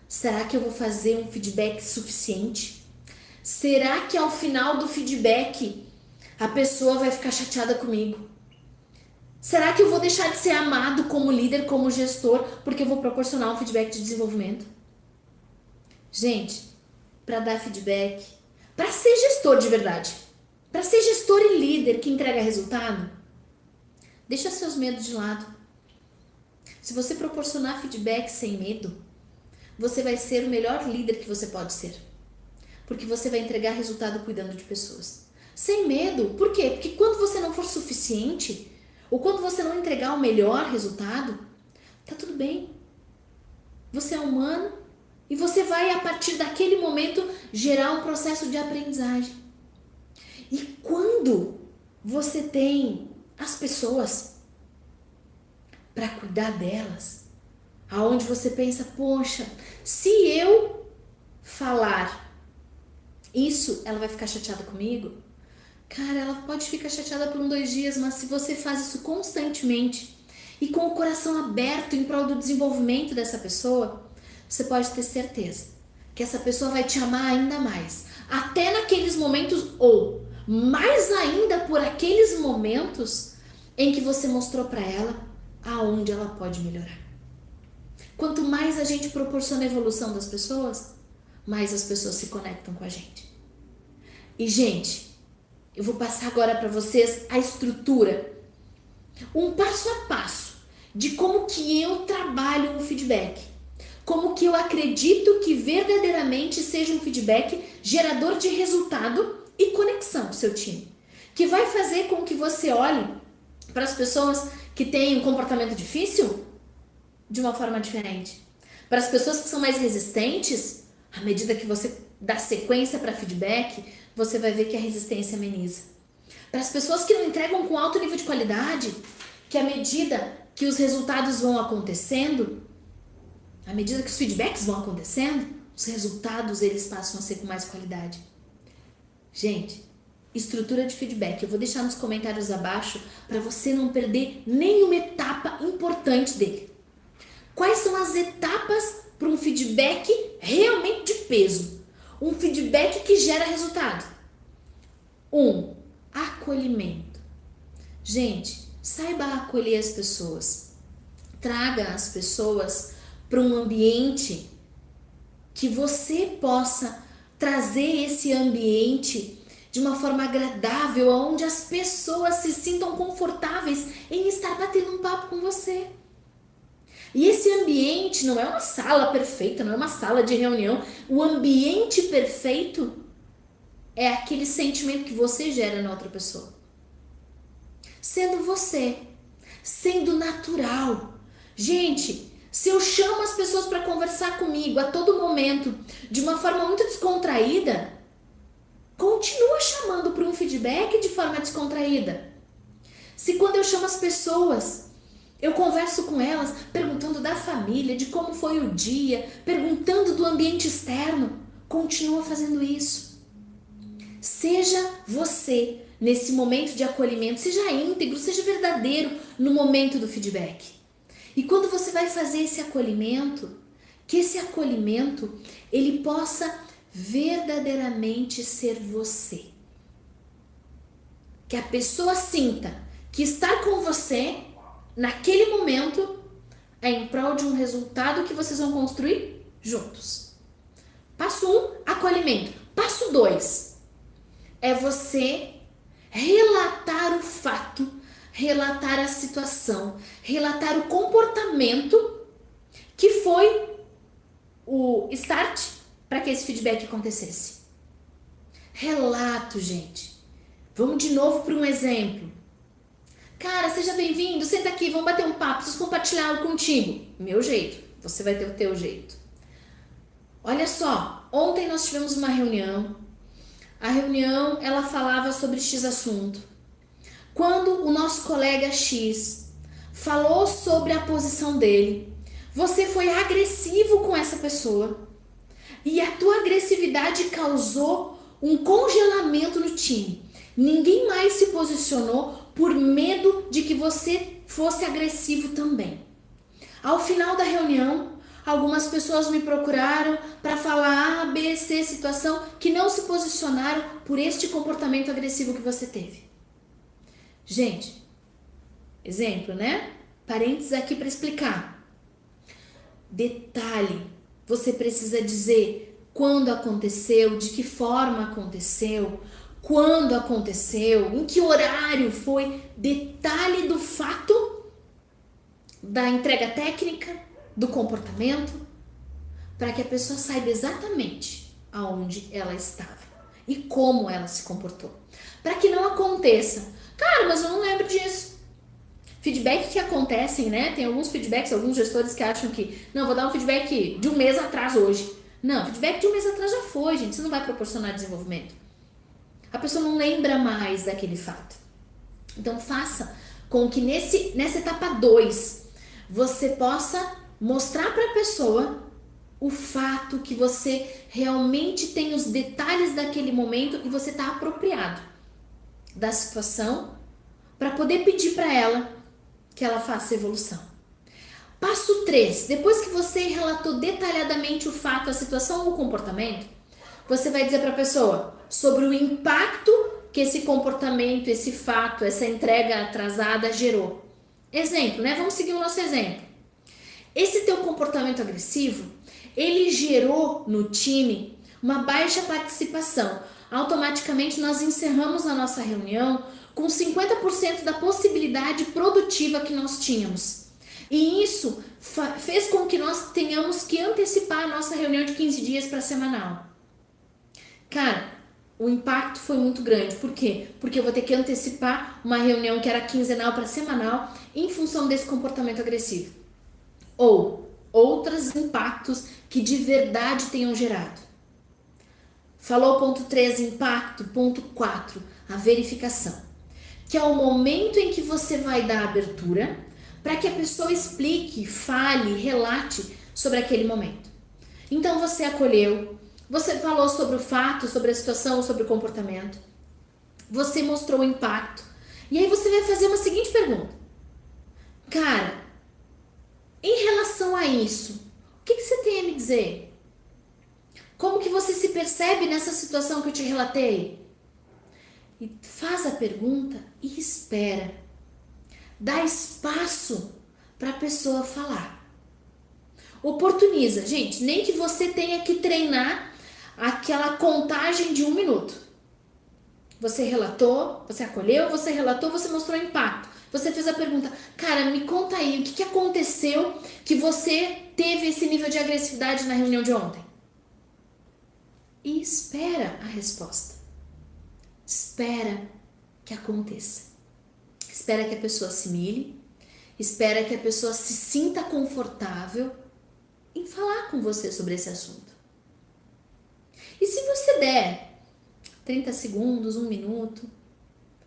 Será que eu vou fazer um feedback suficiente? Será que ao final do feedback a pessoa vai ficar chateada comigo? Será que eu vou deixar de ser amado como líder, como gestor, porque eu vou proporcionar um feedback de desenvolvimento? Gente, para dar feedback, para ser gestor de verdade, para ser gestor e líder que entrega resultado, deixa seus medos de lado. Se você proporcionar feedback sem medo, você vai ser o melhor líder que você pode ser. Porque você vai entregar resultado cuidando de pessoas. Sem medo. Por quê? Porque quando você não for suficiente, ou quando você não entregar o melhor resultado, tá tudo bem. Você é humano e você vai, a partir daquele momento, gerar um processo de aprendizagem. E quando você tem as pessoas para cuidar delas, aonde você pensa, poxa, se eu falar isso, ela vai ficar chateada comigo? Cara, ela pode ficar chateada por 2 dias, mas se você faz isso constantemente e com o coração aberto em prol do desenvolvimento dessa pessoa, você pode ter certeza que essa pessoa vai te amar ainda mais. Até naqueles momentos, ou mais ainda por aqueles momentos em que você mostrou para ela aonde ela pode melhorar. Quanto mais a gente proporciona a evolução das pessoas, mais as pessoas se conectam com a gente. E, gente, eu vou passar agora para vocês a estrutura, um passo a passo de como que eu trabalho o feedback, como que eu acredito que verdadeiramente seja um feedback gerador de resultado e conexão com o seu time, que vai fazer com que você olhe para as pessoas que têm um comportamento difícil de uma forma diferente. Para as pessoas que são mais resistentes, à medida que você dá sequência para feedback, você vai ver que a resistência ameniza. Para as pessoas que não entregam com alto nível de qualidade, que à medida que os resultados vão acontecendo, à medida que os feedbacks vão acontecendo, os resultados eles passam a ser com mais qualidade. Gente, estrutura de feedback, eu vou deixar nos comentários abaixo para você não perder nenhuma etapa importante dele. Quais são as etapas para um feedback realmente de peso? Um feedback que gera resultado. 1. Acolhimento. Gente, saiba acolher as pessoas. Traga as pessoas para um ambiente que você possa trazer esse ambiente de uma forma agradável, onde as pessoas se sintam confortáveis em estar batendo um papo com você. E esse ambiente não é uma sala perfeita, não é uma sala de reunião. O ambiente perfeito é aquele sentimento que você gera na outra pessoa. Sendo você, sendo natural. Gente, se eu chamo as pessoas para conversar comigo a todo momento, de uma forma muito descontraída, continua chamando para um feedback de forma descontraída. Se quando eu chamo as pessoas, eu converso com elas perguntando da família, de como foi o dia, perguntando do ambiente externo, continua fazendo isso. Seja você nesse momento de acolhimento, seja íntegro, seja verdadeiro no momento do feedback. E quando você vai fazer esse acolhimento, que esse acolhimento ele possa verdadeiramente ser você. Que a pessoa sinta que estar com você naquele momento é em prol de um resultado que vocês vão construir juntos. Passo 1, acolhimento. Passo 2 é você relatar o fato, relatar a situação, relatar o comportamento que foi o start para que esse feedback acontecesse. Relato, gente. Vamos de novo para um exemplo. Cara, seja bem-vindo, senta aqui, vamos bater um papo, preciso compartilhar algo contigo. Meu jeito, você vai ter o teu jeito. Olha só, ontem nós tivemos uma reunião. A reunião, ela falava sobre X assunto. Quando o nosso colega X falou sobre a posição dele, você foi agressivo com essa pessoa e a tua agressividade causou um congelamento no time. Ninguém mais se posicionou por medo de que você fosse agressivo também. Ao final da reunião, algumas pessoas me procuraram para falar A, B, C situação que não se posicionaram por este comportamento agressivo que você teve. Gente, exemplo, né? Parênteses aqui para explicar. Detalhe, você precisa dizer quando aconteceu, de que forma aconteceu, quando aconteceu, em que horário foi, detalhe do fato, da entrega técnica, do comportamento, para que a pessoa saiba exatamente aonde ela estava e como ela se comportou. Para que não aconteça, cara, mas eu não lembro disso. Feedback que acontecem, né? Tem alguns feedbacks, alguns gestores que acham que, não, vou dar um feedback de um mês atrás hoje. Não, feedback de um mês atrás já foi, gente, isso não vai proporcionar desenvolvimento. A pessoa não lembra mais daquele fato. Então faça com que nessa etapa 2 você possa mostrar para a pessoa o fato que você realmente tem os detalhes daquele momento e você está apropriado da situação para poder pedir para ela que ela faça evolução. Passo 3, depois que você relatou detalhadamente o fato, a situação ou o comportamento, você vai dizer para a pessoa sobre o impacto que esse comportamento, esse fato, essa entrega atrasada gerou. Exemplo, né? Vamos seguir o nosso exemplo. Esse teu comportamento agressivo, ele gerou no time uma baixa participação. Automaticamente nós encerramos a nossa reunião com 50% da possibilidade produtiva que nós tínhamos. E isso fez com que nós tenhamos que antecipar a nossa reunião de 15 dias para semanal. Cara, o impacto foi muito grande. Por quê? Porque eu vou ter que antecipar uma reunião que era quinzenal para semanal em função desse comportamento agressivo. Ou outros impactos que de verdade tenham gerado. Falou ponto 3, impacto. Ponto 4, a verificação. Que é o momento em que você vai dar abertura para que a pessoa explique, fale, relate sobre aquele momento. Então você acolheu, você falou sobre o fato, sobre a situação, sobre o comportamento. Você mostrou o impacto. E aí você vai fazer uma seguinte pergunta. Cara, em relação a isso, o que você tem a me dizer? Como que você se percebe nessa situação que eu te relatei? E faz a pergunta e espera. Dá espaço para a pessoa falar. Oportuniza. Gente, nem que você tenha que treinar aquela contagem de 1 minuto. Você relatou, você acolheu, você relatou, você mostrou impacto. Você fez a pergunta, cara, me conta aí, o que aconteceu que você teve esse nível de agressividade na reunião de ontem? E espera a resposta. Espera que aconteça. Espera que a pessoa assimile. Espera que a pessoa se sinta confortável em falar com você sobre esse assunto. E se você der 30 segundos, 1 minuto,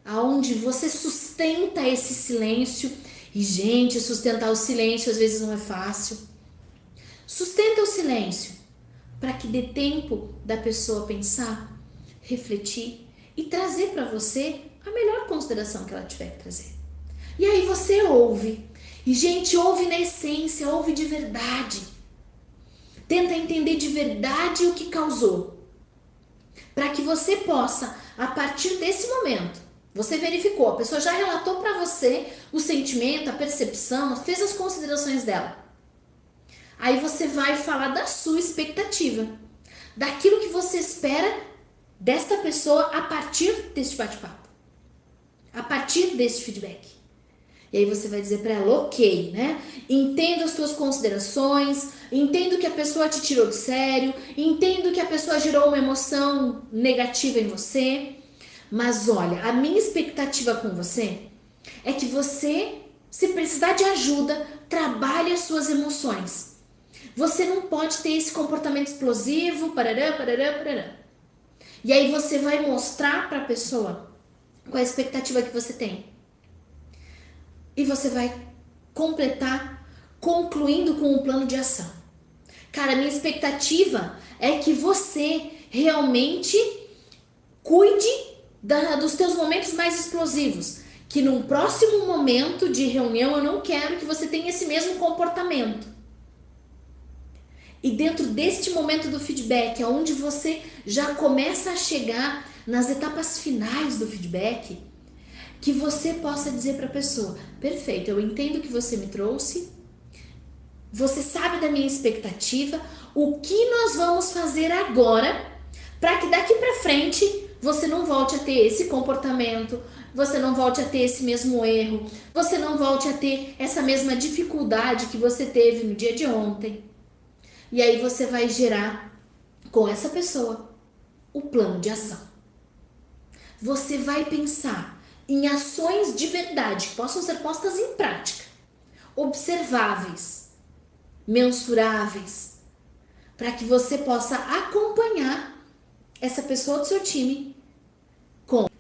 aonde você sustenta esse silêncio, e gente, sustentar o silêncio às vezes não é fácil. Sustenta o silêncio para que dê tempo da pessoa pensar, refletir e trazer para você a melhor consideração que ela tiver que trazer. E aí você ouve. E gente, ouve na essência, ouve de verdade. Tenta entender de verdade o que causou. Para que você possa, a partir desse momento, você verificou, a pessoa já relatou para você o sentimento, a percepção, fez as considerações dela. Aí você vai falar da sua expectativa, daquilo que você espera desta pessoa a partir deste bate-papo, a partir deste feedback. E aí você vai dizer para ela, ok, né? Entendo as tuas considerações, entendo que a pessoa te tirou do sério, entendo que a pessoa gerou uma emoção negativa em você, mas olha, a minha expectativa com você é que você, se precisar de ajuda, trabalhe as suas emoções. Você não pode ter esse comportamento explosivo, parará, parará, parará. E aí você vai mostrar para a pessoa qual é a expectativa que você tem. E você vai completar concluindo com um plano de ação. Cara, minha expectativa é que você realmente cuide dos teus momentos mais explosivos. Que num próximo momento de reunião eu não quero que você tenha esse mesmo comportamento. E dentro deste momento do feedback, onde você já começa a chegar nas etapas finais do feedback, que você possa dizer para a pessoa, perfeito, eu entendo que você me trouxe, você sabe da minha expectativa, o que nós vamos fazer agora para que daqui para frente você não volte a ter esse comportamento, você não volte a ter esse mesmo erro, você não volte a ter essa mesma dificuldade que você teve no dia de ontem. E aí você vai gerar com essa pessoa o plano de ação. Você vai pensar em ações de verdade que possam ser postas em prática, observáveis, mensuráveis, para que você possa acompanhar essa pessoa do seu time.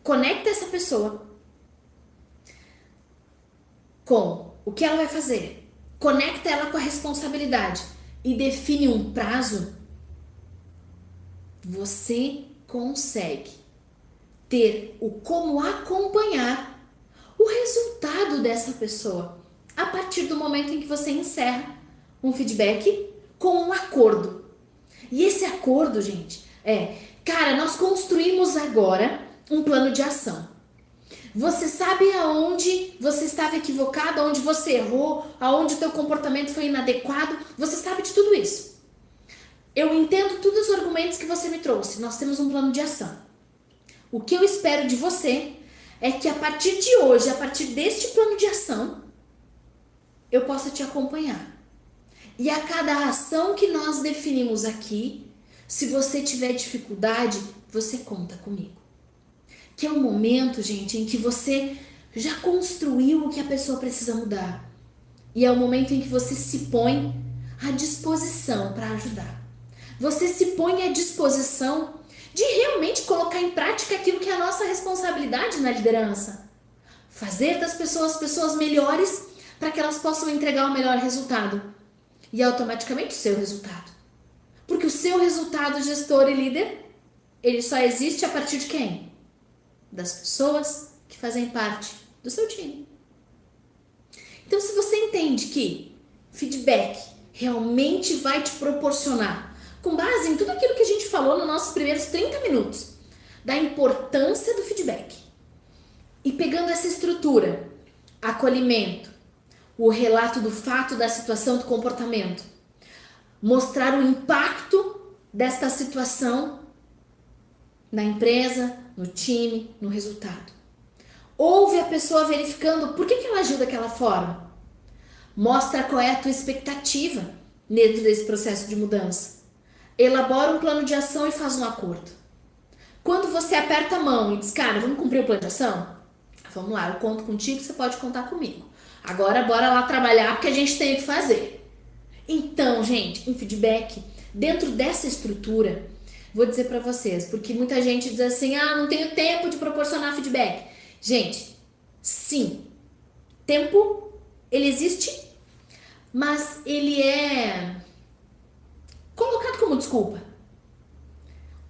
Conecta essa pessoa com o que ela vai fazer, conecta ela com a responsabilidade e define um prazo. Você consegue ter o como acompanhar o resultado dessa pessoa a partir do momento em que você encerra um feedback com um acordo. E esse acordo, gente, cara, nós construímos agora um plano de ação. Você sabe aonde você estava equivocado, aonde você errou, aonde o teu comportamento foi inadequado, você sabe de tudo isso. Eu entendo todos os argumentos que você me trouxe, nós temos um plano de ação. O que eu espero de você é que a partir de hoje, a partir deste plano de ação, eu possa te acompanhar. E a cada ação que nós definimos aqui, se você tiver dificuldade, você conta comigo. Que é um momento, gente, em que você já construiu o que a pessoa precisa mudar. E é o momento em que você se põe à disposição para ajudar. Você se põe à disposição de realmente colocar em prática aquilo que é a nossa responsabilidade na liderança. Fazer das pessoas melhores para que elas possam entregar o melhor resultado. E automaticamente o seu resultado. Porque o seu resultado, gestor e líder, ele só existe a partir de quem? Das pessoas que fazem parte do seu time. Então, se você entende que feedback realmente vai te proporcionar, com base em tudo aquilo que a gente falou nos nossos primeiros 30 minutos, da importância do feedback, e pegando essa estrutura, acolhimento, o relato do fato, da situação, do comportamento, mostrar o impacto desta situação na empresa, no time, no resultado. Ouve a pessoa verificando por que ela agiu daquela forma. Mostra qual é a tua expectativa dentro desse processo de mudança. Elabora um plano de ação e faz um acordo. Quando você aperta a mão e diz, cara, vamos cumprir o plano de ação? Vamos lá, eu conto contigo, você pode contar comigo. Agora bora lá trabalhar porque a gente tem que fazer. Então, gente, um feedback dentro dessa estrutura, vou dizer pra vocês, porque muita gente diz assim, não tenho tempo de proporcionar feedback. Gente, sim, tempo, ele existe, mas ele é colocado como desculpa.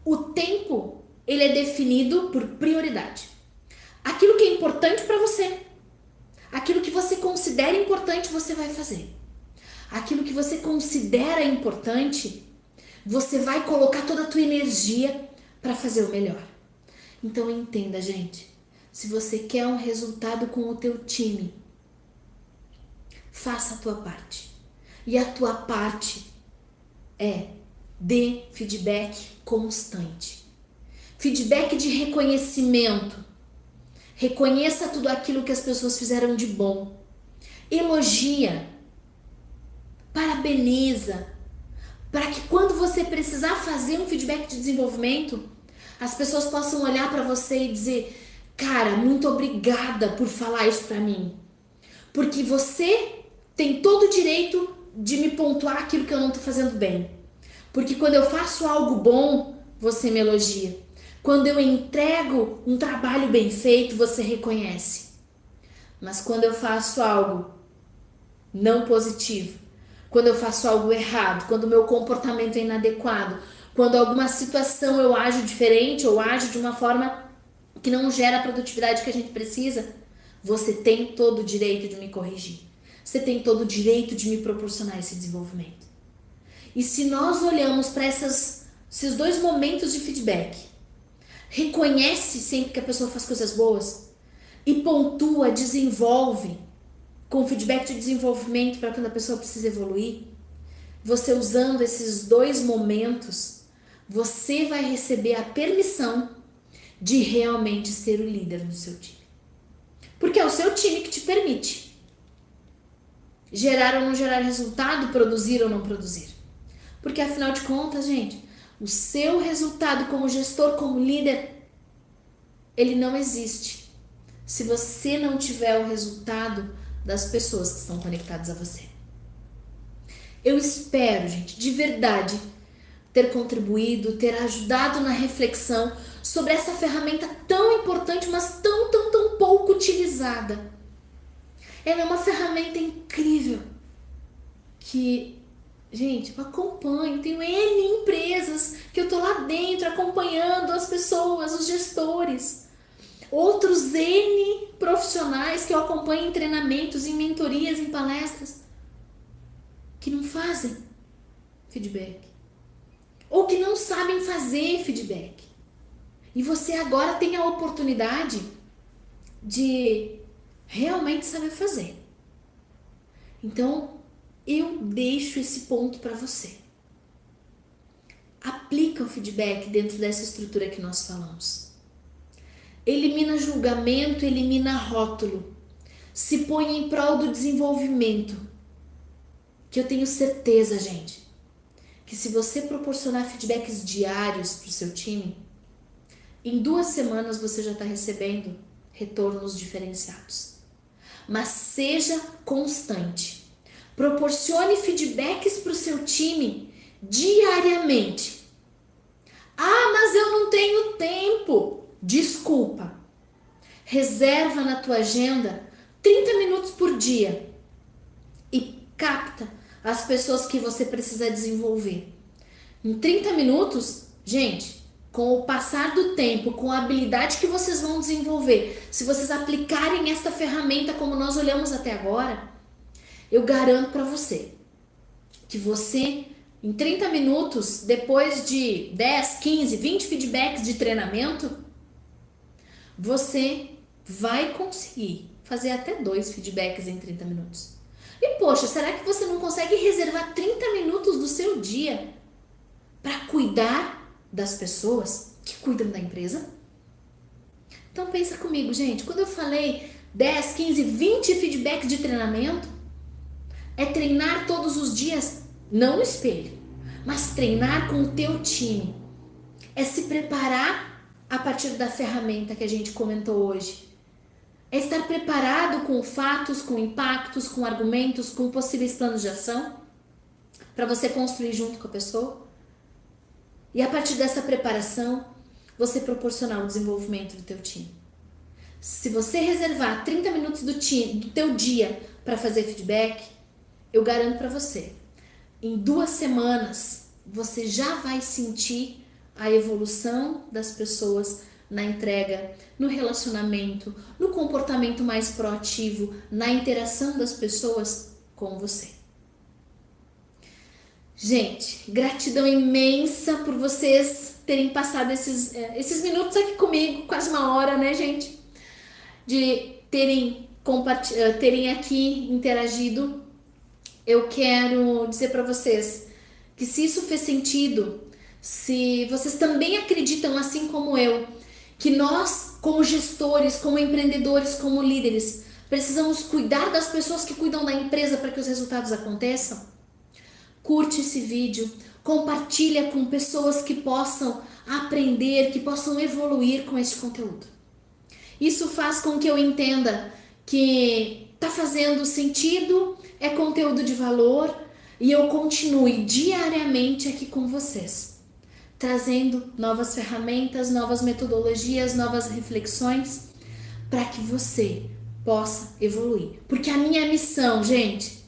O tempo, ele é definido por prioridade. Aquilo que é importante pra você, aquilo que você considera importante, você vai fazer. Aquilo que você considera importante, você vai colocar toda a tua energia para fazer o melhor. Então entenda, gente, se você quer um resultado com o teu time, faça a tua parte. E a tua parte é dê feedback constante. Feedback de reconhecimento. Reconheça tudo aquilo que as pessoas fizeram de bom. Elogia. Parabeniza. Para que quando você precisar fazer um feedback de desenvolvimento, as pessoas possam olhar para você e dizer: cara, muito obrigada por falar isso para mim. Porque você tem todo o direito de me pontuar aquilo que eu não tô fazendo bem. Porque quando eu faço algo bom, você me elogia. Quando eu entrego um trabalho bem feito, você reconhece. Mas quando eu faço algo não positivo, quando eu faço algo errado, quando o meu comportamento é inadequado, quando alguma situação eu ajo diferente ou ajo de uma forma que não gera a produtividade que a gente precisa, você tem todo o direito de me corrigir. Você tem todo o direito de me proporcionar esse desenvolvimento. E se nós olhamos para esses dois momentos de feedback, reconhece sempre que a pessoa faz coisas boas e pontua, desenvolve com feedback de desenvolvimento para quando a pessoa precisa evoluir, você usando esses dois momentos, você vai receber a permissão de realmente ser o líder do seu time. Porque é o seu time que te permite gerar ou não gerar resultado, produzir ou não produzir. Porque afinal de contas, gente, o seu resultado como gestor, como líder, ele não existe se você não tiver o resultado das pessoas que estão conectadas a você. Eu espero, gente, de verdade, ter contribuído, ter ajudado na reflexão sobre essa ferramenta tão importante, mas tão pouco utilizada. Ela é uma ferramenta incrível que, gente, eu acompanho, tenho N empresas que eu tô lá dentro acompanhando as pessoas, os gestores. Outros N profissionais que eu acompanho em treinamentos, em mentorias, em palestras, que não fazem feedback. Ou que não sabem fazer feedback. E você agora tem a oportunidade de realmente saber fazer. Então, eu deixo esse ponto para você. Aplica o feedback dentro dessa estrutura que nós falamos. Elimina julgamento, elimina rótulo. Se põe em prol do desenvolvimento. Que eu tenho certeza, gente, que se você proporcionar feedbacks diários para o seu time, em 2 semanas você já está recebendo retornos diferenciados. Mas seja constante. Proporcione feedbacks para o seu time diariamente. Ah, mas eu não tenho tempo. Desculpa. Reserva na tua agenda 30 minutos por dia e capta as pessoas que você precisa desenvolver. Em 30 minutos, gente, com o passar do tempo, com a habilidade que vocês vão desenvolver, se vocês aplicarem esta ferramenta como nós olhamos até agora, eu garanto para você que você, em 30 minutos, depois de 10, 15, 20 feedbacks de treinamento, você vai conseguir fazer até 2 feedbacks em 30 minutos. E poxa, será que você não consegue reservar 30 minutos do seu dia para cuidar das pessoas que cuidam da empresa? Então pensa comigo, gente, quando eu falei 10, 15, 20 feedbacks de treinamento, é treinar todos os dias, não no espelho, mas treinar com o teu time. É se preparar a partir da ferramenta que a gente comentou hoje. É estar preparado com fatos, com impactos, com argumentos, com possíveis planos de ação para você construir junto com a pessoa. E a partir dessa preparação, você proporcionar o desenvolvimento do teu time. Se você reservar 30 minutos do teu dia para fazer feedback, eu garanto para você, em 2 semanas, você já vai sentir a evolução das pessoas na entrega, no relacionamento, no comportamento mais proativo, na interação das pessoas com você. Gente, gratidão imensa por vocês terem passado esses minutos aqui comigo, quase 1 hora, né, gente? De terem aqui interagido. eu quero dizer para vocês que se isso fez sentido, se vocês também acreditam assim como eu, que nós, como gestores, como empreendedores, como líderes, precisamos cuidar das pessoas que cuidam da empresa para que os resultados aconteçam, curte esse vídeo, compartilha com pessoas que possam aprender, que possam evoluir com esse conteúdo. Isso faz com que eu entenda que está fazendo sentido, é conteúdo de valor e eu continue diariamente aqui com vocês, trazendo novas ferramentas, novas metodologias, novas reflexões para que você possa evoluir. Porque a minha missão, gente,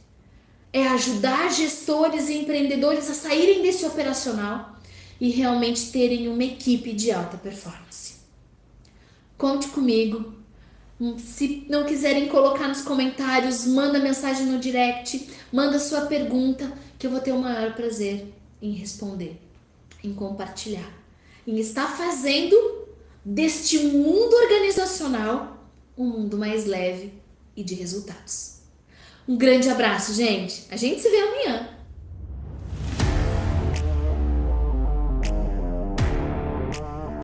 é ajudar gestores e empreendedores a saírem desse operacional e realmente terem uma equipe de alta performance. Conte comigo. Se não quiserem colocar nos comentários, manda mensagem no direct, manda sua pergunta, que eu vou ter o maior prazer em responder, em compartilhar, em estar fazendo deste mundo organizacional um mundo mais leve e de resultados. Um grande abraço, gente. A gente se vê amanhã.